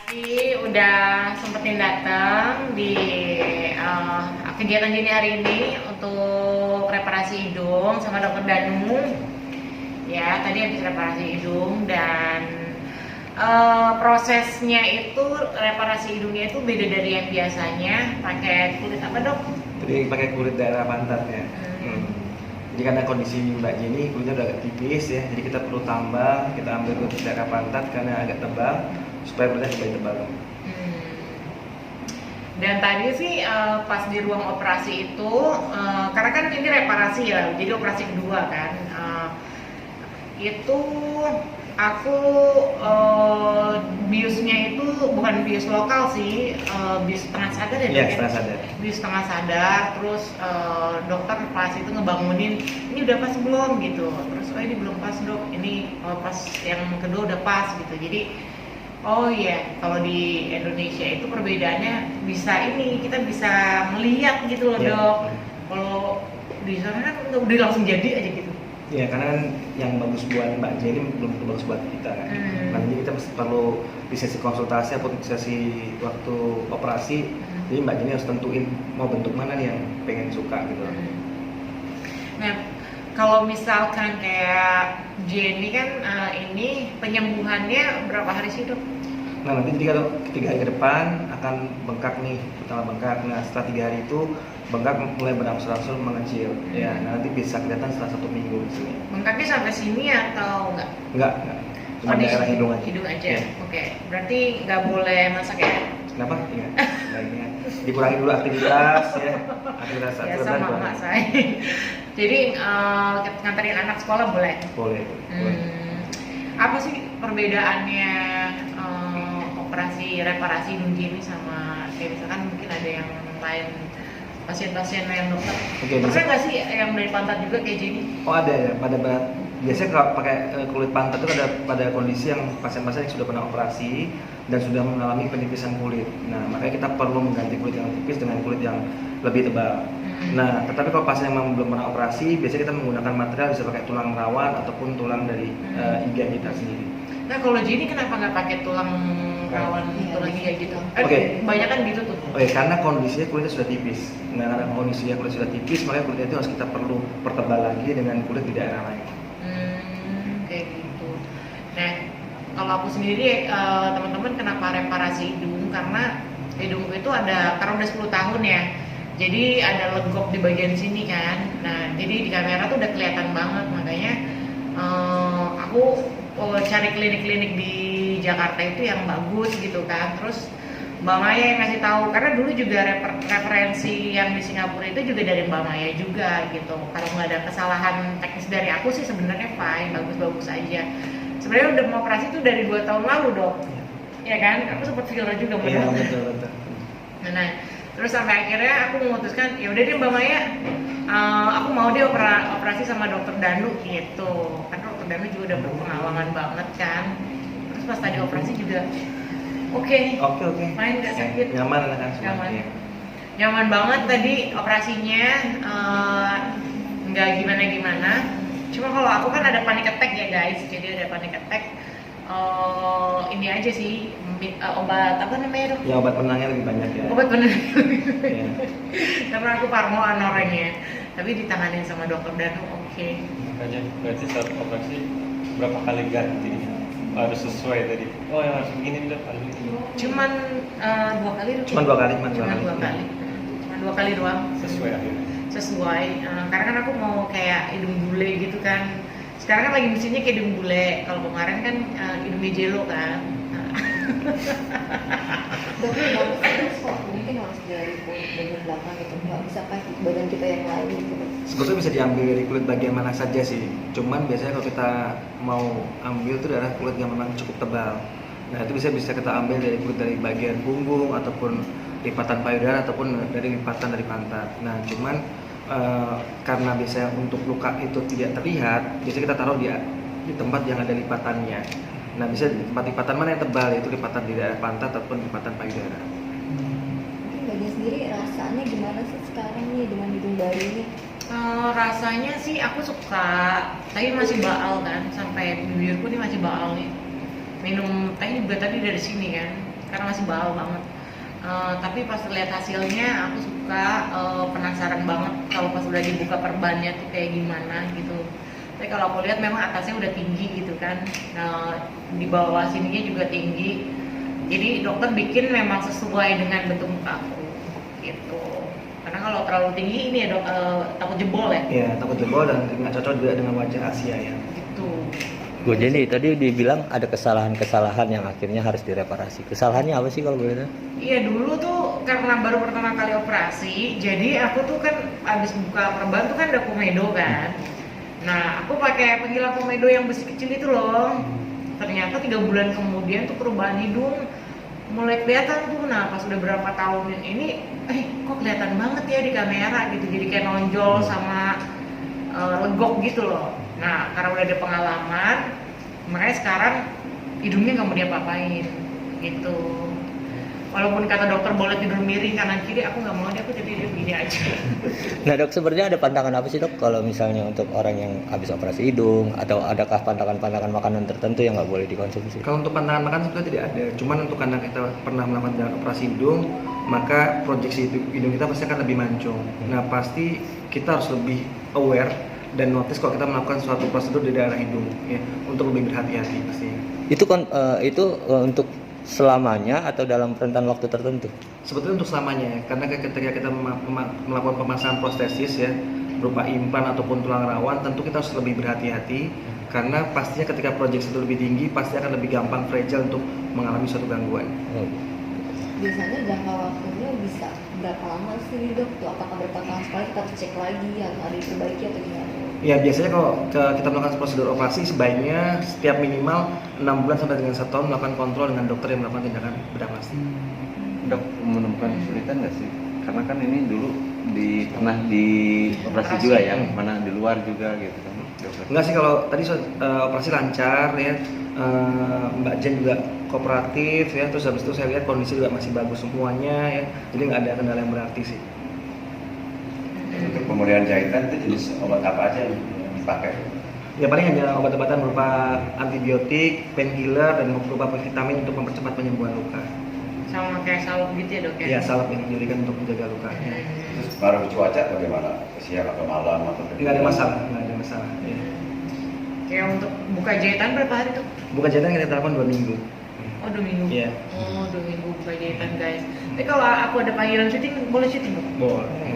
Jadi udah sempetin datang di kegiatan Jenny hari ini untuk reparasi hidung sama dokter Danu. Ya, tadi habis reparasi hidung dan prosesnya itu reparasi hidungnya itu beda dari yang biasanya. Pakai kulit apa, Dok? Jadi pakai kulit daerah pantat ya. Jadi karena kondisi Mbak Jenny kulitnya udah agak tipis ya, jadi kita perlu tambah, kita ambil kulit daerah pantat karena agak tebal supaya kulitnya kembali tebal. Dan tadi sih pas di ruang operasi itu, karena kan ini reparasi ya, jadi operasi kedua kan, itu aku biusnya itu bukan bius lokal sih, bius setengah sadar ya? Iya, setengah sadar. Bius setengah sadar, terus dokter pas itu ngebangunin, ini udah pas belum gitu, terus oh ini belum pas dok, ini pas yang kedua udah pas gitu, jadi oh iya, kalau di Indonesia itu perbedaannya bisa ini, kita bisa melihat gitu loh dok. Kalau di sana kan udah langsung jadi aja gitu. Ya karena kan yang bagus buat Mbak Jenny belum tentu bagus buat kita kan. Nanti kita perlu di sesi konsultasi atau di sesi waktu operasi. Jadi Mbak Jenny harus tentuin mau bentuk mana nih yang pengen suka gitu. Nah, kalau misalkan kayak Jenny kan ini penyembuhannya berapa hari sih dok? Nah nanti jadi kalau 3 hari ke depan akan bengkak nih, pertama bengkak. Nah setelah 3 hari itu bengkak mulai berangsur-angsur mengecil. Ya, nah, nanti bisa kelihatan setelah 1 minggu di sini. Bengkaknya sampai sini atau enggak? Enggak. Cuma daerah hidung aja. Hidung aja. Ya. Oke. Berarti nggak boleh masak ya? Kenapa? Ingat. Baiknya dikurangi dulu aktivitas ya. Aktivitas Ya sama mak saya. Jadi nganterin anak sekolah boleh? Boleh. Apa sih perbedaannya operasi reparasi hidung Jenny sama kayak misalkan mungkin ada yang lain pasien-pasien yang dokter? Pernah nggak sih yang dari pantat juga kayak Jenny? Oh ada ya, biasanya kalau pakai kulit pantat itu ada pada kondisi yang pasien-pasien yang sudah pernah operasi dan sudah mengalami penipisan kulit. Nah makanya kita perlu mengganti kulit yang tipis dengan kulit yang lebih tebal. Nah tetapi kalau pasien yang belum pernah operasi, biasanya kita menggunakan material bisa pakai tulang rawan ataupun tulang dari iga kita sendiri. Nah kalau Jenny kenapa nggak pakai tulang rawan, tulang iga gitu? Banyak kan gitu tuh. Oke, karena kondisinya kulitnya sudah tipis. Nah karena kondisinya kulit sudah tipis, makanya kulitnya itu harus kita perlu pertebal lagi dengan kulit di daerah lain. Kayak gitu. Nah kalau aku sendiri teman-teman kenapa reparasi hidung, karena hidungku itu ada karena udah 10 tahun ya, jadi ada legok di bagian sini kan. Nah jadi di kamera tuh udah kelihatan banget, makanya aku cari klinik-klinik di Jakarta itu yang bagus gitu kan. Terus Mbak Maya yang ngasih tahu, karena dulu juga referensi yang di Singapura itu juga dari Mbak Maya juga gitu. Kalau nggak ada kesalahan teknis dari aku sih sebenarnya fine, bagus-bagus aja. Sebenarnya udah mau operasi itu dari 2 tahun lalu dok, ya kan? Aku sempat filler juga Iya betul. Nah terus sampai akhirnya aku memutuskan ya udah deh Mbak Maya, aku mau deh operasi sama dokter Danu gitu. Kan dokter Danu juga udah berpengalaman banget kan. Terus pas tadi operasi juga Oke. Main nggak sakit. Nyaman kan semua. Nyaman banget tadi operasinya, nggak gimana. Cuma kalau aku kan ada panic attack ya guys, jadi ada panic attack. Ini aja sih obat apa namanya dok? Ya obat penenangnya lebih banyak ya. Obat penenangnya lebih banyak. Karena aku parno anorengnya, tapi ditanganin sama dokter Danu oke. Makanya berarti saat operasi berapa kali ganti? Harus sesuai tadi. Oh yang harus begini udah kali ini. Cuman 2 kali. Cuma 2 kali. Cuma 2 kali doang. Sesuai akhirnya. Sesuai. Karena kan aku mau kayak hidung bule gitu kan. Sekarang kan lagi mesinnya kayak hidung bule. Kalau kemarin kan hidungnya jelo kan. Tapi harus kok mungkin harus dari kulit bagian belakang gitu, nggak bisa pakai bagian kita yang lain gitu. Sebetulnya bisa diambil dari kulit bagian mana saja sih. Cuman biasanya kalau kita mau ambil itu adalah kulit yang memang cukup tebal. Nah itu bisa kita ambil dari kulit dari bagian punggung ataupun lipatan payudara ataupun dari lipatan dari pantat. Nah cuman karena biasanya untuk luka itu tidak terlihat, biasanya kita taruh di tempat yang ada lipatannya. Nah bisa di tempat lipatan mana yang tebal, yaitu lipatan di daerah pantat ataupun lipatan payudara. Mungkin bagian sendiri rasanya gimana sih sekarang nih dengan hidung baru ini? Rasanya sih aku suka, tapi masih baal kan, sampai bibirku nih masih baal nih. Minum teh juga tadi dari sini kan, karena masih bawel banget. Tapi pas lihat hasilnya aku suka, penasaran banget kalau pas udah dibuka perbannya tuh kayak gimana gitu. Tapi kalau aku lihat memang atasnya udah tinggi gitu kan, di bawah sininya juga tinggi. Jadi dokter bikin memang sesuai dengan bentuk muka aku gitu. Karena kalau terlalu tinggi ini ya dok, takut jebol ya. Ya, takut jebol dan nggak cocok juga dengan wajah Asia ya. Gitu. Bu Jenny tadi dibilang ada kesalahan-kesalahan yang akhirnya harus direparasi. Kesalahannya apa sih kalau boleh tahu? Iya dulu tuh karena baru pertama kali operasi, jadi aku tuh kan abis buka perban tuh kan ada komedo kan. Nah aku pakai penghilang komedo yang besi kecil itu loh. Ternyata 3 bulan kemudian tuh perubahan hidung mulai kelihatan tuh. Nah pas udah berapa tahun ini, kok kelihatan banget ya di kamera gitu. Jadi kayak nonjol sama legok gitu loh. Nah karena udah ada pengalaman, makanya sekarang hidungnya nggak mau diapa-apain gitu. Walaupun kata dokter boleh tidur miring kanan kiri, aku nggak mau deh, aku jadi begini aja. Nah dok, sebenarnya ada pantangan apa sih dok kalau misalnya untuk orang yang habis operasi hidung, atau adakah pantangan-pantangan makanan tertentu yang nggak boleh dikonsumsi? Kalau untuk pantangan makan sebenarnya tidak ada. Cuman untuk karena kita pernah melakukan operasi hidung, maka proyeksi hidung kita pasti akan lebih mancung. Nah pasti kita harus lebih aware dan notice kalau kita melakukan suatu prosedur di daerah hidung ya, untuk lebih berhati-hati pasti. Itu untuk selamanya atau dalam rentan waktu tertentu? Sebetulnya untuk selamanya ya, karena ketika kita melakukan pemasangan prostesis ya, berupa implan ataupun tulang rawan, tentu kita harus lebih berhati-hati karena pastinya ketika proyeksi itu lebih tinggi pasti akan lebih gampang fragile untuk mengalami suatu gangguan. Biasanya jangka waktunya bisa berapa lama sih dok? Tuh, apakah berapa tahun sekali kita cek lagi harus diperbaiki atau gimana? Ya biasanya kalau kita melakukan prosedur operasi sebaiknya setiap minimal 6 bulan sampai dengan 1 tahun melakukan kontrol dengan dokter yang melakukan tindakan bedah plastik. Dok, menemukan kesulitan nggak sih? Karena kan ini dulu pernah di operasi juga ya, mana di luar juga gitu kan dokter. Enggak sih, kalau tadi operasi lancar ya, Mbak Jen juga kooperatif ya, terus habis itu saya lihat kondisi juga masih bagus semuanya ya, jadi nggak ada kendala yang berarti sih. Untuk pemulihan jahitan itu jenis obat apa aja yang dipakai? Ya paling hanya obat-obatan berupa antibiotik, painkiller, dan berupa vitamin untuk mempercepat penyembuhan luka. Sama kayak salep gitu ya dok ya? Ya, salep yang diberikan untuk menjaga lukanya. Terus pengaruh cuaca bagaimana? Siang atau malam atau Nggak ada masalah, nggak ada masalah. Ya. Kayak untuk buka jahitan berapa hari tuh? Bukan jahitan kita terapkan 2 minggu. Oh 2 minggu? Iya. Oh 2 minggu buka jahitan guys. Tapi kalau aku ada panggilan syuting, boleh syuting dong? Boleh.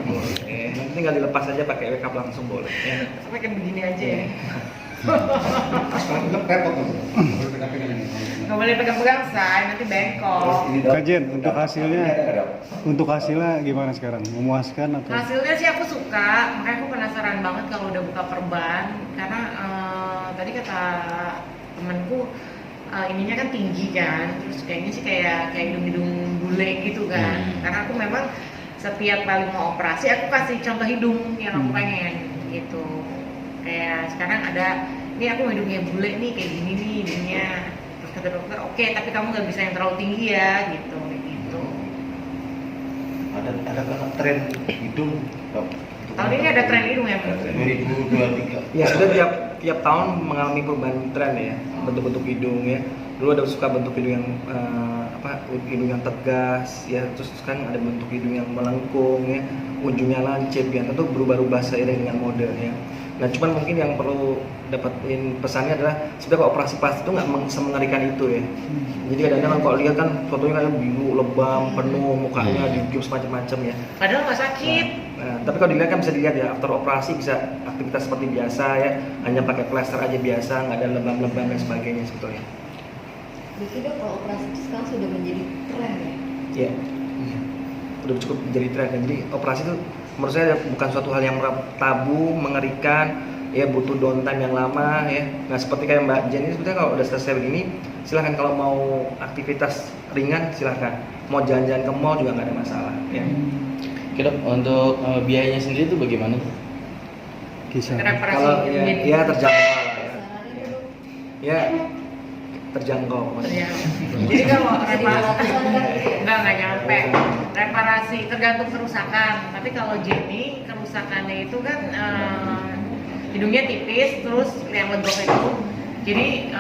Nanti tinggal dilepas aja pakai wake up langsung boleh. Ya. Sampai kayak begini aja ya. Kalau repot tuh. Nggak boleh pegang-pegang say, nanti bengkok. Kajian untuk hasilnya gimana sekarang? Memuaskan atau? Hasilnya sih aku suka, makanya aku penasaran banget kalau udah buka perban. Karena tadi kata temenku, ininya kan tinggi kan, terus kayaknya sih kayak hidung-hidung bule gitu kan. Karena aku memang setiap kali mau operasi aku kasih contoh hidung yang aku pengen gitu. Kayak sekarang ada, ini aku hidungnya bule nih kayak gini nih hidungnya. Terus kata dokter, oke, tapi kamu nggak bisa yang terlalu tinggi ya gitu. Ada tren hidung, Dok? Tahun ini ada tren hidung ya? 2023. Ya, sudah tiap tahun mengalami perubahan tren ya, bentuk-bentuk hidung ya. Dulu ada suka bentuk hidung yang hidung yang tegas ya, terus sekarang ada bentuk hidung yang melengkung ya, ujungnya lancip ya, tentu berubah-ubah seiring dengan mode ya. Nah, cuman mungkin yang perlu dapetin pesannya adalah sebenarnya kalau operasi plastik itu nggak semengerikan itu ya. Jadi kadang-kadang kalau lihat kan fotonya kayak biru, lebam, penuh, mukanya digius macam-macam ya. Padahal nggak sakit. Nah, tapi kalau dilihat kan bisa dilihat ya, after operasi bisa aktivitas seperti biasa ya, hanya pakai plester aja biasa, nggak ada lebam-lebam dan sebagainya sebetulnya. Berarti dok kalau operasi itu sekarang sudah menjadi tren ya? Ya, udah cukup menjadi tren. Jadi operasi itu menurut saya bukan suatu hal yang tabu, mengerikan, ya butuh downtime yang lama ya. Nah seperti kayak Mbak Jen ini sebetulnya kalau udah selesai begini, silahkan kalau mau aktivitas ringan silahkan. Mau jalan-jalan ke mall juga nggak ada masalah ya. Oke dok, untuk biayanya sendiri itu bagaimana? Kisah. Reparasi Kalau hidung ya terjangkau lah ya. Sarannya dok? Ya terjangkau. Ya. Jadi kalau reparasi nggak nyampe. Reparasi tergantung kerusakan. Tapi kalau Jenny kerusakannya itu kan hidungnya tipis, terus yang legok itu. Jadi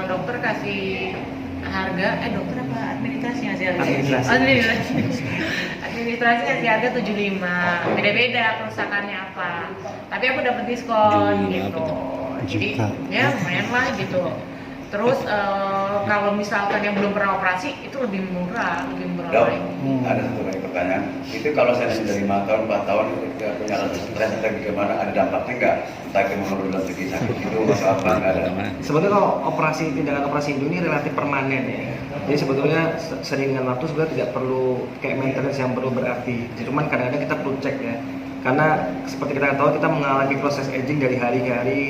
dokter kasih harga dokter apa administrasi ngasih harga? Administrasi. Administrasi ngasih harga 75. Beda-beda kerusakannya apa. Tapi aku dapat diskon 75 gitu. apa Jadi Juta. ya lumayan lah gitu. Terus kalau misalkan yang belum pernah operasi itu lebih murah Dok, lagi. ada satu lagi pertanyaan. Itu kalau saya sudah 5 tahun, 4 tahun, kita punya rasa stres atau gimana, ada dampaknya nggak? Entah ke menurut dari segi sakit hidung atau apa, nggak ada. Sebetulnya kalau tindakan operasi hidung ini relatif permanen ya. Jadi sebetulnya sering dengan waktu sebenarnya tidak perlu kayak maintenance yang perlu berarti. Cuman kadang-kadang kita perlu cek ya. Karena seperti kita tahu kita mengalami proses aging dari hari ke hari,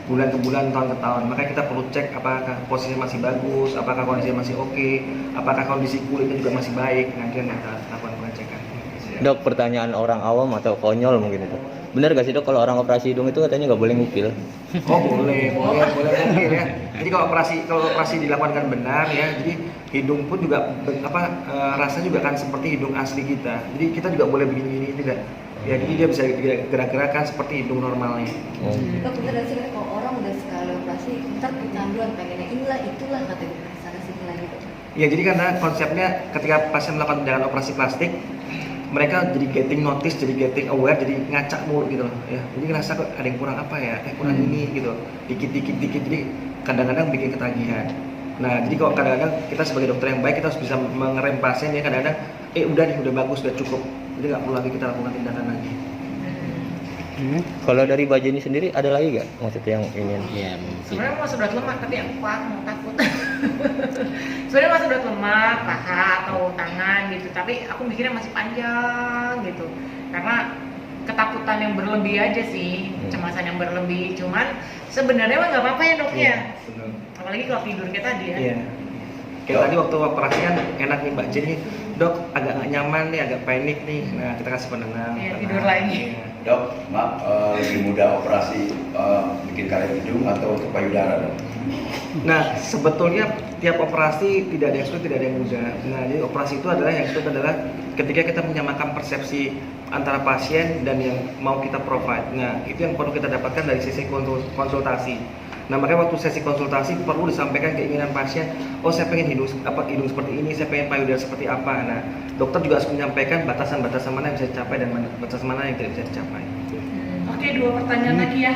bulan ke bulan, tahun ke tahun. Makanya kita perlu cek apakah posisinya masih bagus, apakah kondisinya masih oke, apakah kondisi kulitnya juga masih baik. Nanti yang kita lakukan pengecekan. Dok, pertanyaan orang awam atau konyol mungkin itu. Benar gak sih dok kalau orang operasi hidung itu katanya nggak boleh ngupil? Oh boleh mungkin ya. Jadi kalau operasi dilakukan benar ya, jadi hidung pun juga rasa juga kan seperti hidung asli kita. Jadi kita juga boleh begini tidak. Ya jadi dia bisa gerak-gerakan seperti hidung normalnya. Dok, bener sih kalau orang udah sekali operasi, ntar kecanduan pengennya inilah itulah katanya sana sini lagi dok. Ya jadi karena konsepnya ketika pasien melakukan tindakan operasi plastik, mereka jadi getting notice, jadi getting aware, jadi ngacak mulu gitu loh ya. Jadi ngerasa kok ada yang kurang apa ya, kurang ini gitu. Dikit, jadi kadang-kadang bikin ketagihan. Nah jadi kalau kadang-kadang kita sebagai dokter yang baik, kita harus bisa mengerem pasien ya. Kadang-kadang udah bagus, udah cukup. Jadi nggak perlu lagi kita lakukan tindakan lagi. Kalau dari Mbak Jenny sendiri ada lagi nggak maksudnya yang ingin? Iya, mungkin. Sebenarnya mau sudah lemak tapi aku mau takut. Sebenarnya masih sudah lemak, paha atau tangan gitu, tapi aku mikirnya masih panjang gitu. Karena ketakutan yang berlebih aja sih, kecemasan yang berlebih. Cuman sebenarnya mah nggak apa-apa ya dok ya. Benar. Apalagi kalau tidur kayak tadi ya. Iya. Kayak tadi waktu operasi kan enak nih Mbak Jenny, dok agak nggak nyaman nih, agak panik nih. Nah kita kasih penenang. Iya, tenang. tidur lagi. Iya. Dok, maaf, lebih mudah operasi bikin karet hidung atau untuk payudara dok? Nah, sebetulnya tiap operasi tidak ada yang sulit, tidak ada yang mudah. Nah, jadi operasi itu adalah yang sulit adalah ketika kita menyamakan persepsi antara pasien dan yang mau kita provide. Nah, itu yang perlu kita dapatkan dari sisi konsultasi. Nah, makanya waktu sesi konsultasi perlu disampaikan keinginan pasien. Oh, saya pengen hidung seperti ini, saya pengen payudara seperti apa. Nah, dokter juga harus menyampaikan batasan-batasan mana yang bisa dicapai dan batasan mana yang tidak bisa dicapai. Oke, 2 pertanyaan lagi ya.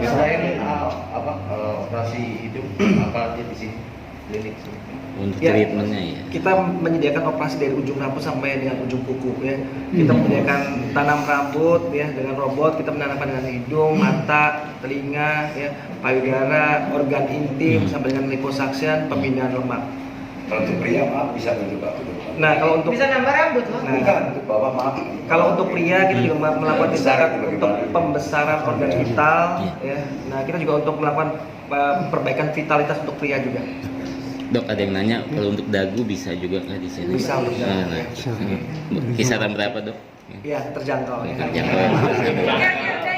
Selain operasi hidung, apa aja di sini klinik? Untuk Ya, treatmentnya ya. kita menyediakan operasi dari ujung rambut sampai dengan ujung kuku ya. Kita menyediakan tanam rambut ya dengan robot, kita menanamkan dengan hidung, mata, telinga ya, payudara, organ intim sampai dengan liposuction, pemindahan lemak. Kalau untuk pria maaf bisa juga. Nah, kalau untuk Bisa nambah rambut loh. Nah, Bukan, untuk bapak maaf. kalau untuk pria kita juga melakukan tindakan Bagaimana? untuk pembesaran organ vital ya. Nah, kita juga untuk melakukan perbaikan vitalitas untuk pria juga. Dok, ada yang nanya kalau untuk dagu bisa juga nggak di sini? Bisa untuk dagu, Nah, ya. kisaran berapa dok? Ya, terjangkau ya. Terjangkau. Oke,